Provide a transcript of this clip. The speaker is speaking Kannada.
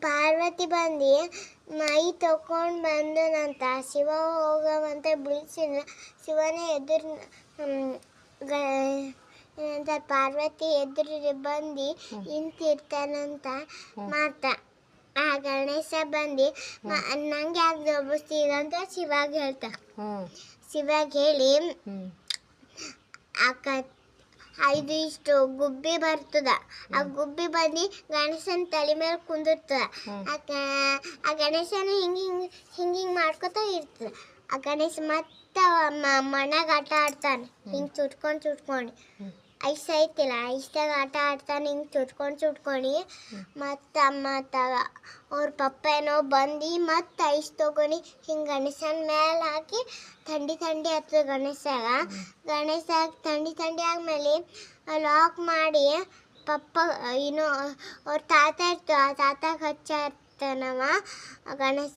ಪಾರ್ವತಿ ಬಂದು ಮೈ ತಗೊಂಡು ಬಂದನಂತ. ಶಿವ ಹೋಗವಂತ ಬಿಡಿಸಿದ. ಶಿವನೇ ಎದುರು ಏನಂತ ಪಾರ್ವತಿ ಎದುರು ಬಂದು ನಿಂತಿರ್ತಾನಂತ. ಮತ್ತು ಆ ಗಣೇಶ ಬಂದು ನಂಗೆ ಯಾಕೆ ದೊಬ್ಬಿಸ್ತೀರ ಅಂತ ಶಿವಾಗ ಹೇಳ್ತಾರೆ. ಶಿವಾಗ ಹೇಳಿ ಇದು ಇಷ್ಟು ಗುಬ್ಬಿ ಬರ್ತದ. ಆ ಗುಬ್ಬಿ ಬಂದು ಗಣೇಶನ ತಲೆ ಮೇಲೆ ಕುಂದಿರ್ತದ. ಆ ಗಣೇಶನ ಹಿಂಗೆ ಮಾಡ್ಕೊತಾ ಇರ್ತದೆ. ಆ ಗಣೇಶ ಮತ್ತೆ ಮಣ್ಣಾಗ ಆಟ ಆಡ್ತಾನೆ ಹಿಂಗೆ ಚುಟ್ಕೊಂಡು ಐಸ್ ಐತಿಲ್ಲ, ಐಸ್ದಾಗ ಆಟ ಆಡ್ತಾನೆ ಹಿಂಗೆ ಚುಟ್ಕೊಂಡು. ಮತ್ತು ಅವ್ರ ಪಪ್ಪ ಏನೋ ಬಂದು ಮತ್ತು ಐಸ್ ತೊಗೊಂಡು ಹಿಂಗೆ ಗಣೇಶನ ಮೇಲೆ ಹಾಕಿ ಥಂಡಿ ಹತ್ತದ. ಗಣೇಶ ಥಂಡಿ ಆದಮೇಲೆ ಲಾಕ್ ಮಾಡಿ ಪಪ್ಪ ಅವ್ರ ತಾತ ಇರ್ತಾವ. ಆ ತಾತಾಗ ಹಚ್ಚಿರ್ತಾನವ ಗಣೇಶ.